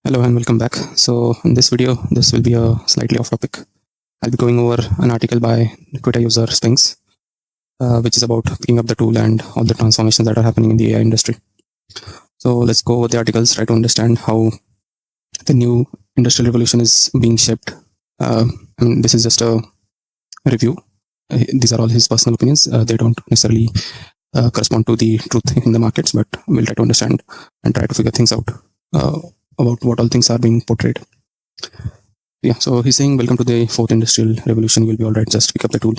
Hello and welcome back. So in this video, this will be a slightly off topic. I'll be going over an article by Twitter user Sphinx, which is about picking up the tool and all the transformations that are happening in the AI industry. So let's go over the articles, try to understand how the new industrial revolution is being shaped. This is just a review. These are all his personal opinions. They don't necessarily correspond to the truth in the markets, but we'll try to understand and try to figure things out about what all things are being portrayed. Yeah, so he's saying, welcome to the fourth industrial revolution. You'll be all right. Just pick up the tool.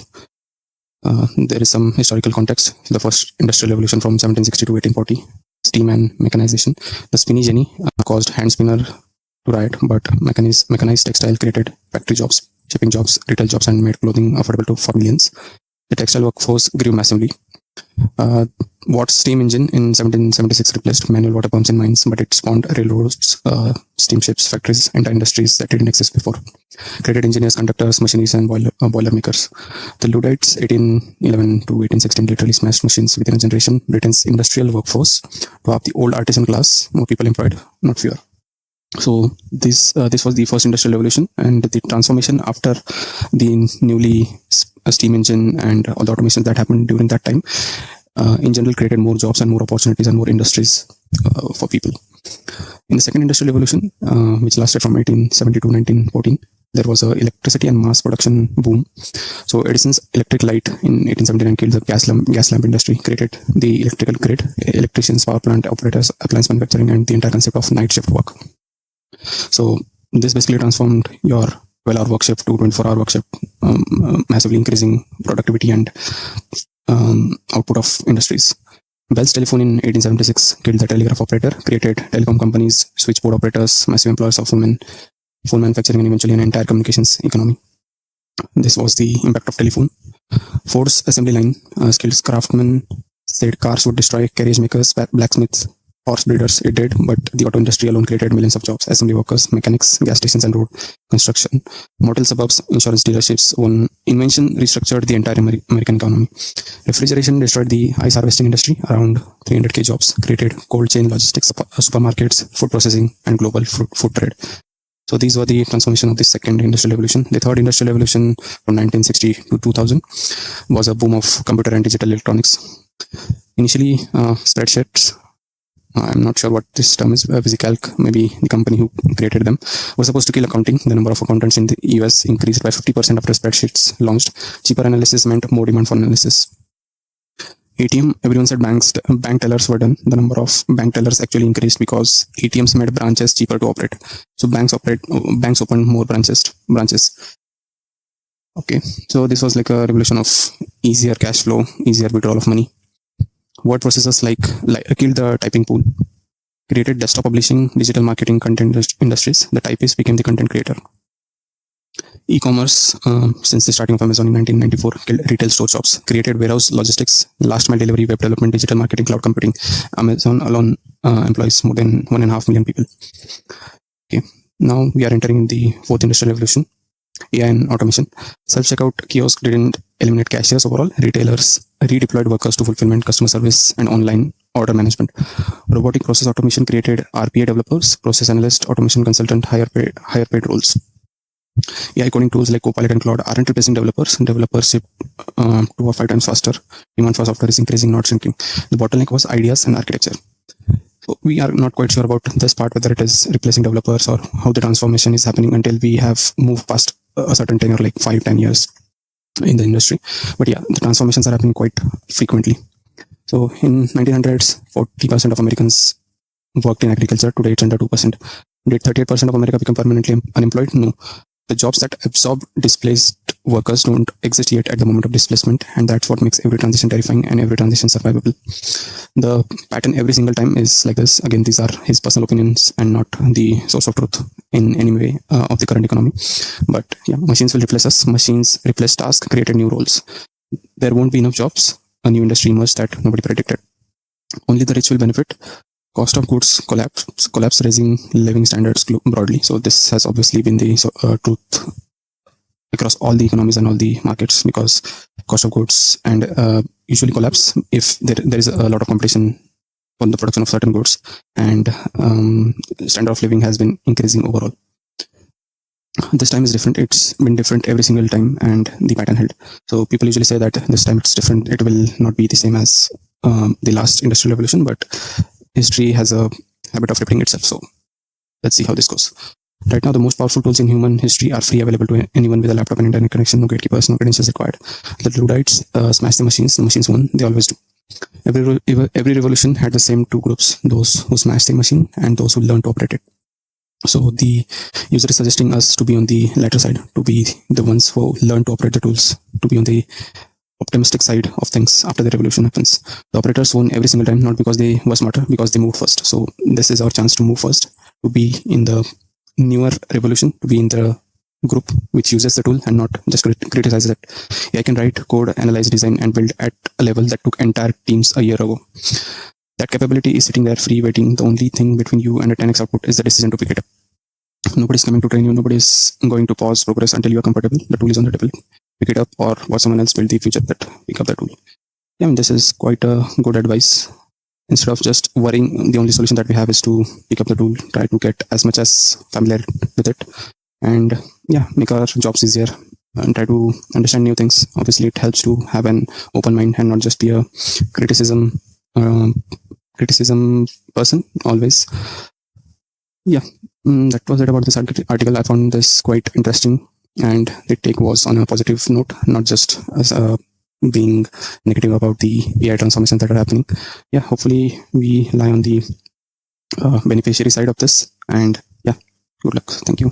There is some historical context. The first industrial revolution from 1760 to 1840, steam and mechanization. The spinny jenny caused hand spinner to riot, but mechanized textile created factory jobs, shipping jobs, retail jobs, and made clothing affordable for millions. The textile workforce grew massively. Watt's steam engine in 1776 replaced manual water pumps in mines, but it spawned railroads, steamships, factories, and industries that didn't exist before. Created engineers, conductors, machinists, and boiler makers. The Luddites, 1811 to 1816, literally smashed machines within a generation. Britain's industrial workforce to have the old artisan class, more people employed, not fewer. So this was the first industrial revolution, and the transformation after the newly steam engine and all the automation that happened during that time, in general, created more jobs and more opportunities and more industries for people. In the second industrial revolution, which lasted from 1870 to 1914, there was a electricity and mass production boom. So Edison's electric light in 1879 killed the gas lamp industry, created the electrical grid, electricians, power plant operators, appliance manufacturing, and the entire concept of night shift work. So this basically transformed your 12-hour work shift to 24-hour work shift, massively increasing productivity and output of industries. Bell's telephone in 1876 killed the telegraph operator, created telecom companies, switchboard operators, massive employers of women, phone manufacturing, and eventually an entire communications economy. This was the impact of telephone. Ford's assembly line, skilled craftsmen said cars would destroy carriage makers, blacksmiths, horse breeders. It did, but the auto industry alone created millions of jobs. Assembly workers, mechanics, gas stations, and road construction. Motel suburbs, insurance dealerships. One invention restructured the entire American economy. Refrigeration destroyed the ice harvesting industry. Around 300k jobs. Created cold chain logistics, supermarkets, food processing, and global food trade. So these were the transformation of the second industrial revolution. The third industrial revolution from 1960 to 2000 was a boom of computer and digital electronics. Initially, spreadsheets, I'm not sure what this term is, VisiCalc, maybe the company who created them, was supposed to kill accounting. The number of accountants in the US increased by 50% after spreadsheets launched. Cheaper analysis meant more demand for analysis. ATM, everyone said bank tellers were done. The number of bank tellers actually increased because ATMs made branches cheaper to operate. So banks opened more branches. Okay, so this was like a revolution of easier cash flow, easier withdrawal of money. Word processors like killed the typing pool, created desktop publishing, digital marketing, content industries. The typist became the content creator. E-commerce, since the starting of Amazon in 1994, killed retail store shops, created warehouse logistics, last mile delivery, web development, digital marketing, cloud computing. Amazon alone employs more than 1.5 million people. Okay, now we are entering the fourth industrial revolution. AI and automation. Self-checkout kiosk didn't eliminate cashiers overall. Retailers redeployed workers to fulfillment, customer service, and online order management. Robotic process automation created RPA developers, process analyst, automation consultant, higher paid roles. AI coding tools like Copilot and Claude aren't replacing developers. Developers ship 2 or 5 times faster. Demand for software is increasing, not shrinking. The bottleneck was ideas and architecture. So we are not quite sure about this part, whether it is replacing developers or how the transformation is happening until we have moved past a certain tenure, like 5-10 years in the industry. But yeah, the transformations are happening quite frequently. So in 1900s, 40% of Americans worked in agriculture. Today it's under 2%. Did 38% of America become permanently unemployed? No. The jobs that absorb displaced workers don't exist yet at the moment of displacement, and that's what makes every transition terrifying and every transition survivable. The pattern every single time is like this. Again, these are his personal opinions and not the source of truth in any way of the current economy. But yeah, machines will replace us. Machines replace tasks, created new roles. There won't be enough jobs. A new industry emerged that nobody predicted. Only the rich will benefit. Cost of goods collapse, raising living standards broadly. So this has obviously been the truth across all the economies and all the markets, because cost of goods and usually collapse if there is a lot of competition for the production of certain goods, and standard of living has been increasing overall. This time is different. It's been different every single time, and the pattern held. So people usually say that this time it's different. It will not be the same as the last industrial revolution, but history has a habit of repeating itself. So let's see how this goes. Right now, the most powerful tools in human history are free, available to anyone with a laptop and internet connection. No gatekeepers, no credentials required. The Luddites smash the machines. The machines won. They always do. Every revolution had the same two groups: those who smashed the machine and those who learned to operate it. So the user is suggesting us to be on the latter side, to be the ones who learn to operate the tools, to be on the optimistic side of things after the revolution happens. The operators won every single time, not because they were smarter, because they moved first. So this is our chance to move first, to be in the newer revolution, to be in the group which uses the tool and not just criticizes it. I can write code, analyze, design, and build at a level that took entire teams a year ago. That capability is sitting there free, waiting. The only thing between you and a 10x output is the decision to pick it up. Nobody's coming to train you. Nobody's going to pause progress until you are comfortable. The tool is on the table. Pick it up, or watch someone else build the future that pick up the tool. Yeah, I mean, this is quite a good advice. Instead of just worrying, the only solution that we have is to pick up the tool, try to get as much as familiar with it, and yeah, make our jobs easier and try to understand new things. Obviously, it helps to have an open mind and not just be a criticism person always. Yeah, that was it about this article. I found this quite interesting, and the take was on a positive note, not just as being negative about the AI transformations that are happening. Yeah, hopefully we lie on the beneficiary side of this, and yeah, good luck. Thank you.